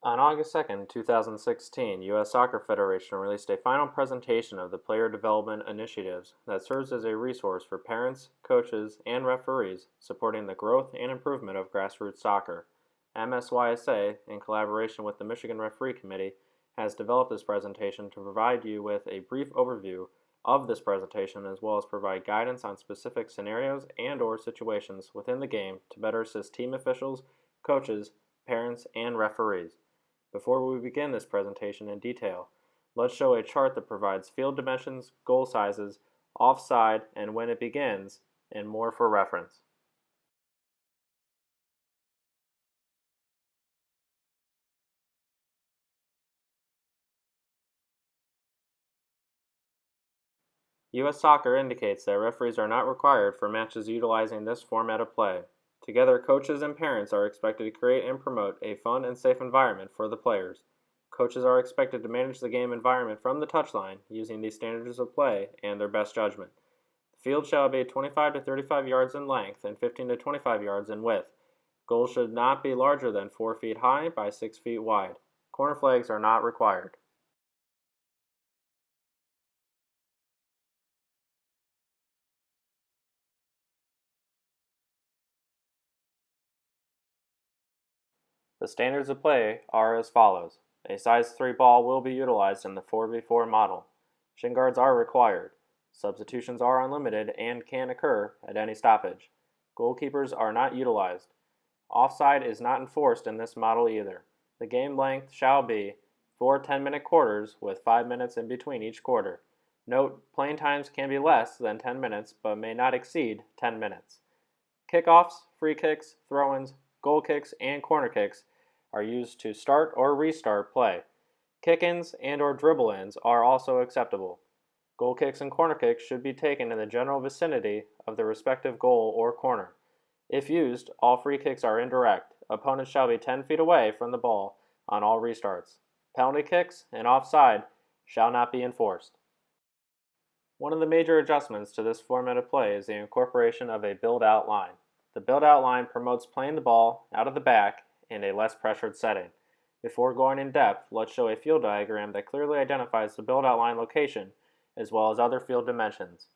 On August 2, 2016, U.S. Soccer Federation released a final presentation of the player development initiatives that serves as a resource for parents, coaches, and referees supporting the growth and improvement of grassroots soccer. MSYSA, in collaboration with the Michigan Referee Committee, has developed this presentation to provide you with a brief overview of this presentation as well as provide guidance on specific scenarios and/or situations within the game to better assist team officials, coaches, parents, and referees. Before we begin this presentation in detail, let's show a chart that provides field dimensions, goal sizes, offside, and when it begins, and more for reference. U.S. Soccer indicates that referees are not required for matches utilizing this format of play. Together, coaches and parents are expected to create and promote a fun and safe environment for the players. Coaches are expected to manage the game environment from the touchline using these standards of play and their best judgment. The field shall be 25 to 35 yards in length and 15 to 25 yards in width. Goals should not be larger than 4 feet high by 6 feet wide. Corner flags are not required. The standards of play are as follows. A size 3 ball will be utilized in the 4v4 model. Shin guards are required. Substitutions are unlimited and can occur at any stoppage. Goalkeepers are not utilized. Offside is not enforced in this model either. The game length shall be 4 10-minute quarters with 5 minutes in between each quarter. Note, playing times can be less than 10 minutes but may not exceed 10 minutes. Kickoffs, free kicks, throw-ins, goal kicks, and corner kicks are used to start or restart play. Kick-ins and/or dribble-ins are also acceptable. Goal kicks and corner kicks should be taken in the general vicinity of the respective goal or corner. If used, all free kicks are indirect. Opponents shall be 10 feet away from the ball on all restarts. Penalty kicks and offside shall not be enforced. One of the major adjustments to this format of play is the incorporation of a build-out line. The build-out line promotes playing the ball out of the back in a less pressured setting. Before going in depth, let's show a field diagram that clearly identifies the build-out line location as well as other field dimensions.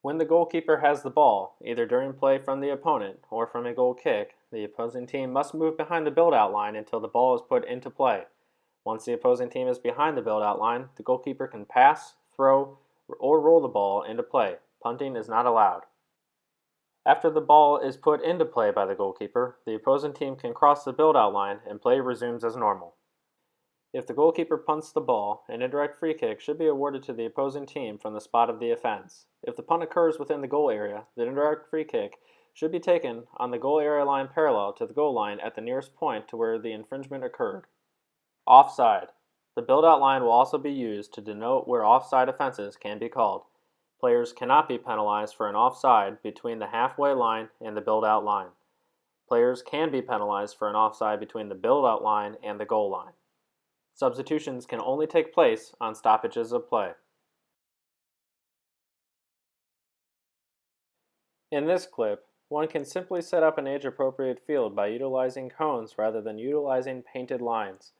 When the goalkeeper has the ball, either during play from the opponent or from a goal kick, the opposing team must move behind the build-out line until the ball is put into play. Once the opposing team is behind the build-out line, the goalkeeper can pass, throw, or roll the ball into play. Punting is not allowed. After the ball is put into play by the goalkeeper, the opposing team can cross the build-out line and play resumes as normal. If the goalkeeper punts the ball, an indirect free kick should be awarded to the opposing team from the spot of the offense. If the punt occurs within the goal area, the indirect free kick should be taken on the goal area line parallel to the goal line at the nearest point to where the infringement occurred. Offside. The build-out line will also be used to denote where offside offenses can be called. Players cannot be penalized for an offside between the halfway line and the build-out line. Players can be penalized for an offside between the build-out line and the goal line. Substitutions can only take place on stoppages of play. In this clip, one can simply set up an age-appropriate field by utilizing cones rather than utilizing painted lines.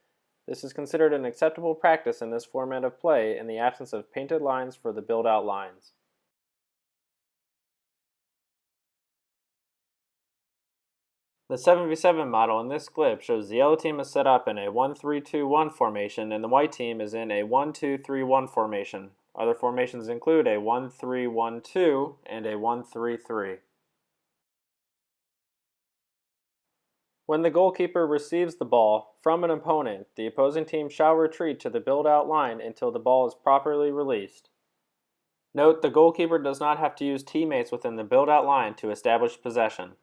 This is considered an acceptable practice in this format of play in the absence of painted lines for the build-out lines. The 7v7 model in this clip shows the yellow team is set up in a 1-3-2-1 formation and the white team is in a 1-2-3-1 formation. Other formations include a 1-3-1-2 and a 1-3-3. When the goalkeeper receives the ball from an opponent, the opposing team shall retreat to the build-out line until the ball is properly released. Note, the goalkeeper does not have to use teammates within the build-out line to establish possession.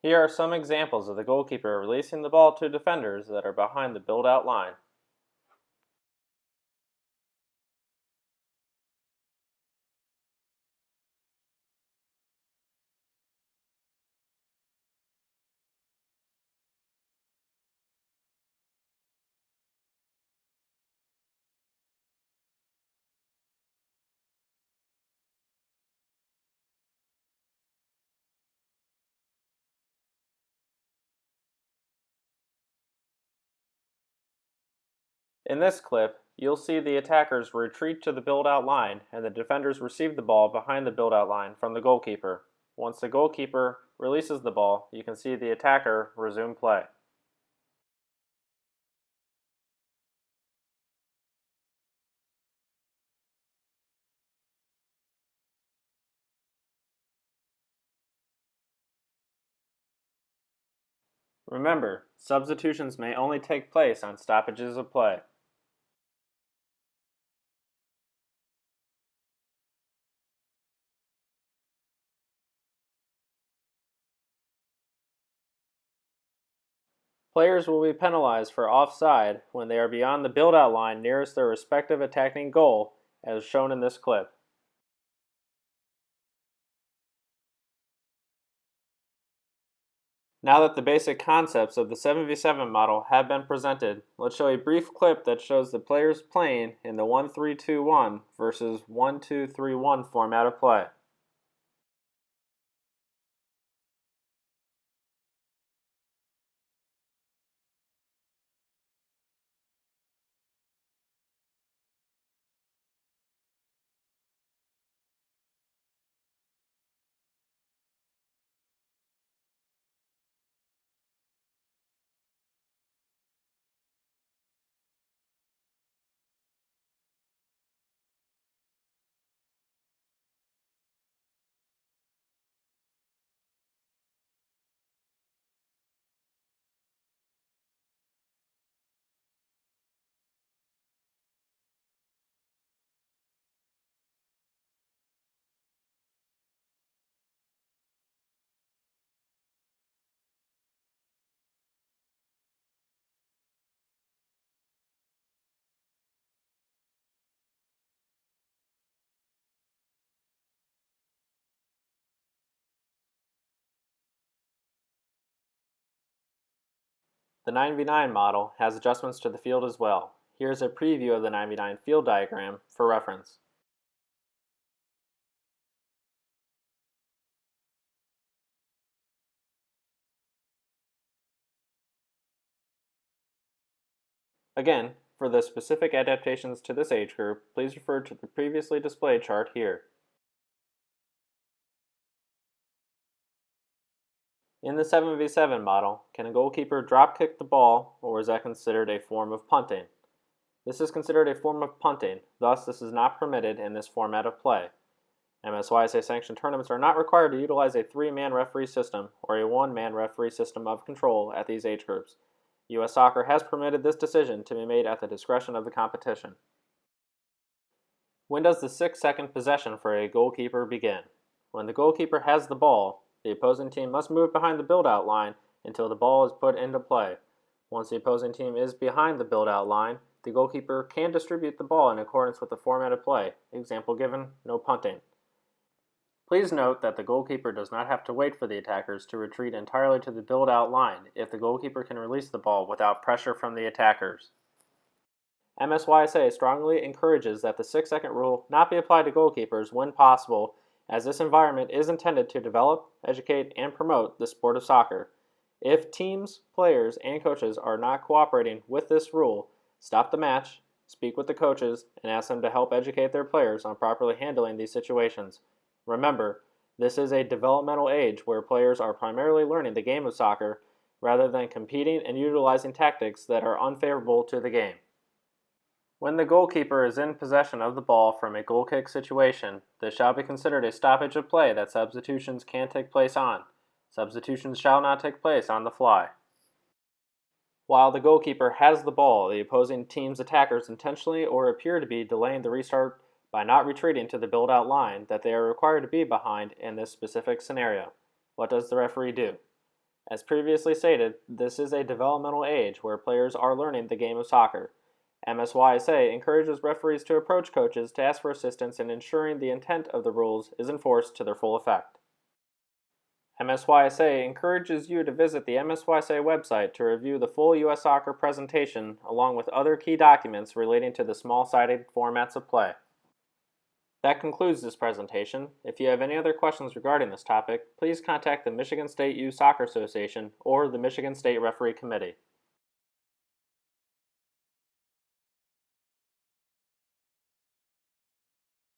Here are some examples of the goalkeeper releasing the ball to defenders that are behind the build-out line. In this clip, you'll see the attackers retreat to the build-out line and the defenders receive the ball behind the build-out line from the goalkeeper. Once the goalkeeper releases the ball, you can see the attacker resume play. Remember, substitutions may only take place on stoppages of play. Players will be penalized for offside when they are beyond the build-out line nearest their respective attacking goal, as shown in this clip. Now that the basic concepts of the 7v7 model have been presented, let's show a brief clip that shows the players playing in the 1-3-2-1 versus 1-2-3-1 format of play. The 9v9 model has adjustments to the field as well. Here's a preview of the 9v9 field diagram for reference. Again, for the specific adaptations to this age group, please refer to the previously displayed chart here. In the 7v7 model, can a goalkeeper drop kick the ball, or is that considered a form of punting? This is considered a form of punting, thus this is not permitted in this format of play. MSYSA sanctioned tournaments are not required to utilize a 3-man referee system or a 1-man referee system of control at these age groups. U.S. Soccer has permitted this decision to be made at the discretion of the competition. When does the 6-second possession for a goalkeeper begin? When the goalkeeper has the ball, the opposing team must move behind the build-out line until the ball is put into play. Once the opposing team is behind the build-out line, the goalkeeper can distribute the ball in accordance with the format of play. Example given, no punting. Please note that the goalkeeper does not have to wait for the attackers to retreat entirely to the build-out line if the goalkeeper can release the ball without pressure from the attackers. MSYSA strongly encourages that the 6-second rule not be applied to goalkeepers when possible, as this environment is intended to develop, educate, and promote the sport of soccer. If teams, players, and coaches are not cooperating with this rule, stop the match, speak with the coaches, and ask them to help educate their players on properly handling these situations. Remember, this is a developmental age where players are primarily learning the game of soccer rather than competing and utilizing tactics that are unfavorable to the game. When the goalkeeper is in possession of the ball from a goal kick situation, this shall be considered a stoppage of play that substitutions can take place on. Substitutions shall not take place on the fly. While the goalkeeper has the ball, the opposing team's attackers intentionally or appear to be delaying the restart by not retreating to the build-out line that they are required to be behind in this specific scenario. What does the referee do? As previously stated, this is a developmental age where players are learning the game of soccer. MSYSA encourages referees to approach coaches to ask for assistance in ensuring the intent of the rules is enforced to their full effect. MSYSA encourages you to visit the MSYSA website to review the full U.S. Soccer presentation along with other key documents relating to the small-sided formats of play. That concludes this presentation. If you have any other questions regarding this topic, please contact the Michigan State Youth Soccer Association or the Michigan State Referee Committee.